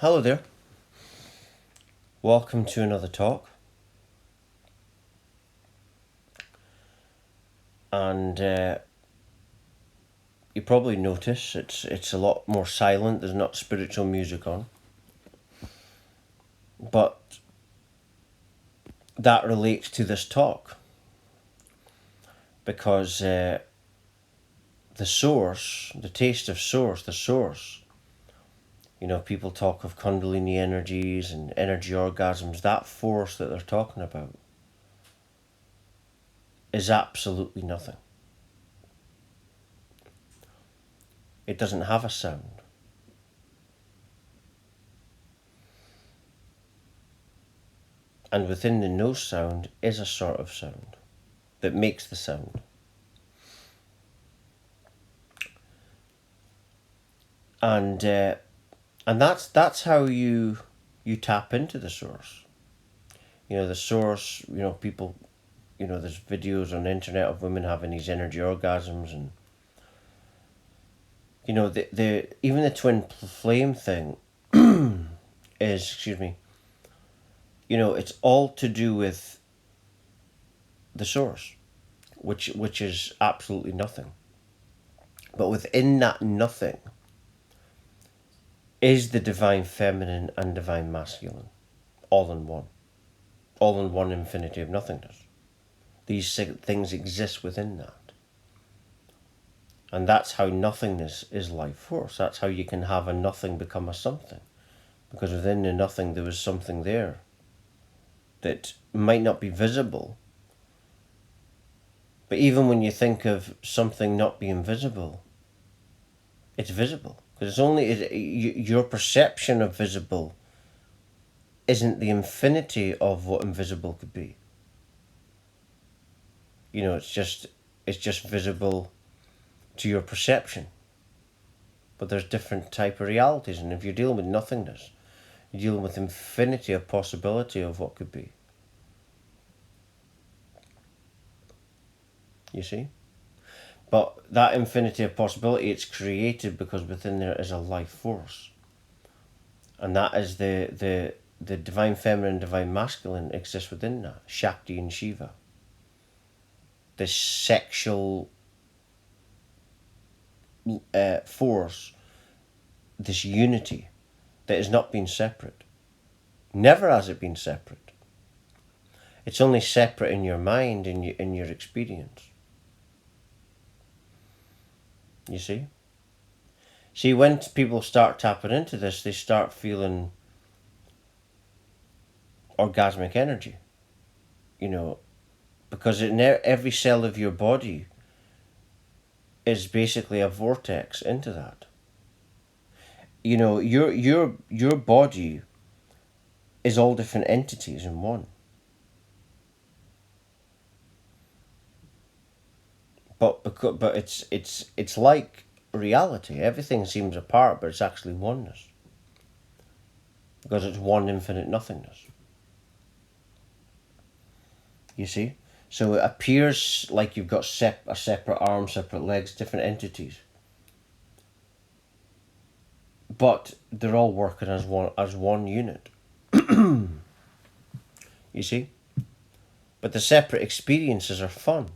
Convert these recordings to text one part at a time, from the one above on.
Hello there. Welcome to another talk. And you probably notice it's a lot more silent. There's not spiritual music on. But that relates to this talk. Because the source, the taste of source, the source, people talk of Kundalini energies and energy orgasms. That force that they're talking about is absolutely nothing. It doesn't have a sound. And within the no sound is a sort of sound that makes the sound. And that's how you tap into the source. The source, people, there's videos on the internet of women having these energy orgasms, and the even the twin flame thing is, it's all to do with the source, which is absolutely nothing. But within that nothing is the divine feminine and divine masculine, all in one infinity of nothingness. These things exist within that. And that's how nothingness is life force. That's how you can have a nothing become a something. Because within the nothing there was something there that might not be visible. But even when you think of something not being visible, it's visible. Because it's only your perception of visible isn't the infinity of what invisible could be. It's just visible to your perception. But there's different type of realities, and if you're dealing with nothingness, you're dealing with infinity of possibility of what could be. You see? But that infinity of possibility, it's created because within there is a life force. And that is the divine feminine, divine masculine exists within that. Shakti and Shiva. The sexual force, this unity that has not been separate. Never has it been separate. It's only separate in your mind, in your experience. You see? See, when people start tapping into this, they start feeling orgasmic energy. Because in every cell of your body is basically a vortex into that. Your body is all different entities in one. But it's like reality. Everything seems apart, but it's actually oneness. Because it's one infinite nothingness. You see? So it appears like you've got a separate arm, separate legs, different entities. But they're all working as one unit. You see? But the separate experiences are fun.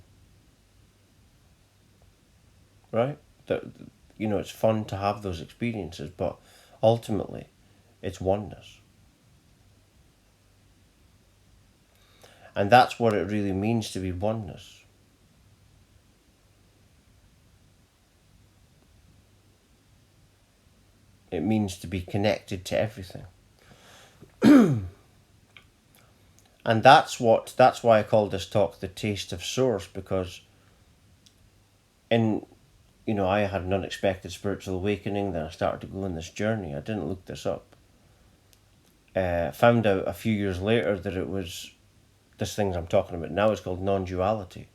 Right? It's fun to have those experiences, but ultimately, it's oneness. And that's what it really means to be oneness. It means to be connected to everything. And that's why I called this talk The Taste of Source, because I had an unexpected spiritual awakening. Then I started to go on this journey. I didn't look this up. Found out a few years later that it was this thing I'm talking about now is called non-duality.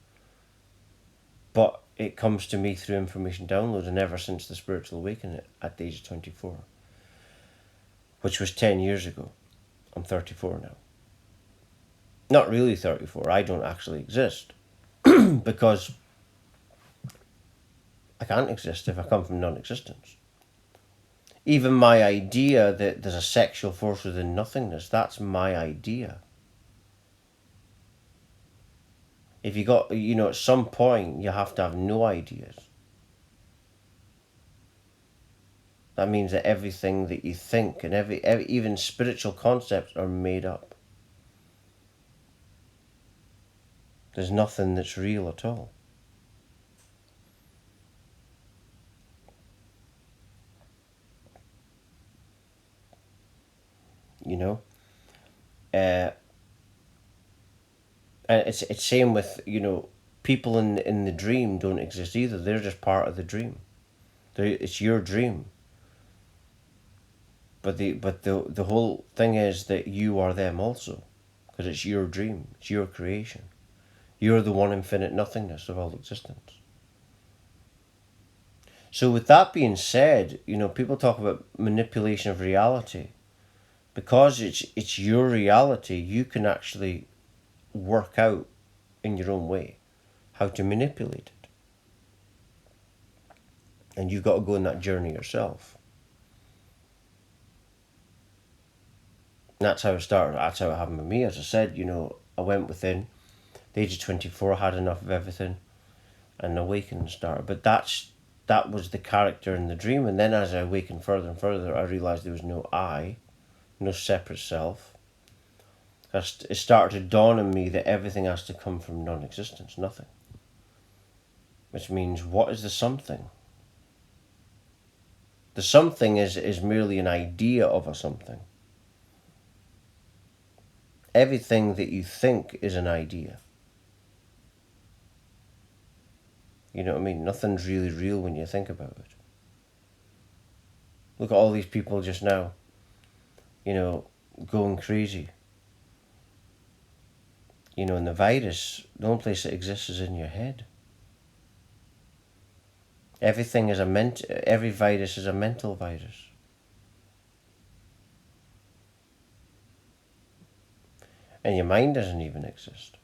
But it comes to me through information download, and ever since the spiritual awakening at the age of 24, which was 10 years ago. I'm 34 now. Not really 34. I don't actually exist because I can't exist if I come from non-existence. Even my idea that there's a sexual force within nothingness, that's my idea. If you got, at some point you have to have no ideas. That means that everything that you think and every even spiritual concepts are made up. There's nothing that's real at all. Uh, and it's same with people in the dream don't exist either. They're just part of the dream. It's your dream. But the whole thing is that you are them also, because it's your dream. It's your creation. You're the one infinite nothingness of all existence. So with that being said, people talk about manipulation of reality. Because it's your reality, you can actually work out in your own way how to manipulate it. And you've got to go on that journey yourself. And that's how it started. That's how it happened with me. As I said, I went within. The age of 24, I had enough of everything, and awakening started. But that was the character in the dream. And then as I awakened further and further, I realised there was no I, no separate self. It started to dawn on me that everything has to come from non-existence, nothing. Which means, what is the something? The something is merely an idea of a something. Everything that you think is an idea. You know what I mean? Nothing's really real when you think about it. Look at all these people just now, going crazy. And the virus, the only place it exists is in your head. Every virus is a mental virus. And your mind doesn't even exist.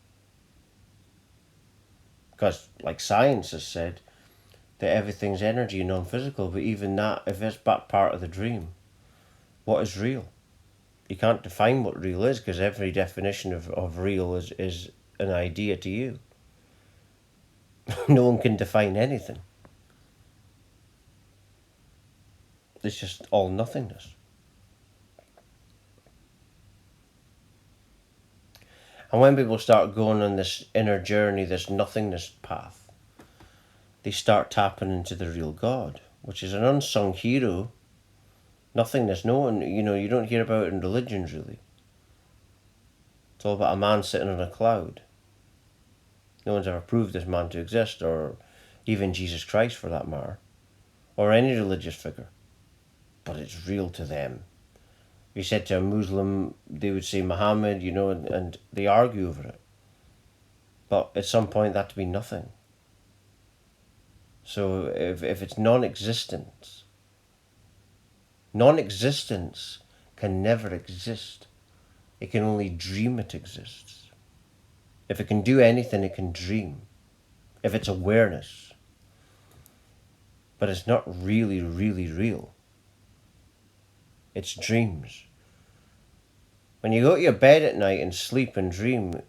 Because, like science has said, that everything's energy, non-physical, but even that, if it's but part of the dream, what is real? You can't define what real is, because every definition of real is an idea to you. No one can define anything. It's just all nothingness. And when people start going on this inner journey, this nothingness path, they start tapping into the real God, which is an unsung hero. Nothingness. No one, you don't hear about it in religions really. It's all about a man sitting on a cloud. No one's ever proved this man to exist, or even Jesus Christ for that matter, or any religious figure. But it's real to them. If you said to a Muslim, they would say Muhammad, and they argue over it. But at some point that to be nothing. So if it's non-existence can never exist. It can only dream it exists. If it can do anything, it can dream. If it's awareness. But it's not really, really real. It's dreams. When you go to your bed at night and sleep and dream,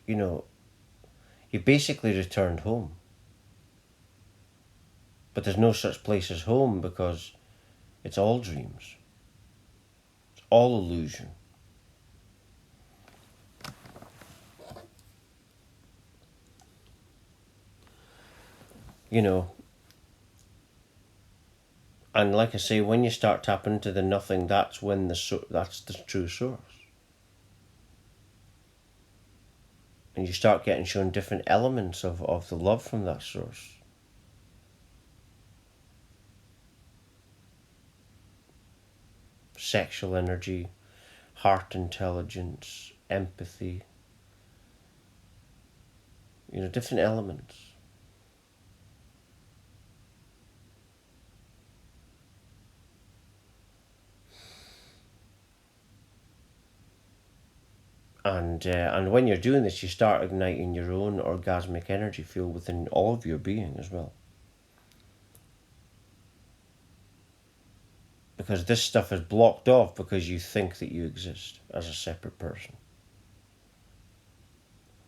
you basically returned home. But there's no such place as home, because it's all dreams. It's all illusion. And like I say, when you start tapping into the nothing, that's when that's the true source. And you start getting shown different elements of the love from that source. Sexual energy, heart intelligence, empathy, different elements. And when you're doing this, you start igniting your own orgasmic energy field within all of your being as well. because this stuff is blocked off because you think that you exist as a separate person.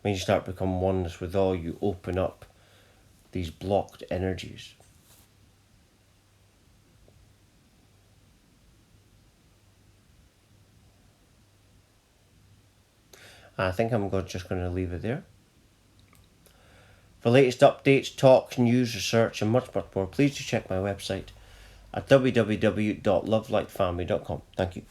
When you start to become oneness with all, you open up these blocked energies. I think I'm just going to leave it there. For latest updates, talks, news, research, and much, much more, please do check my website at www.lovelightfamily.com. Thank you.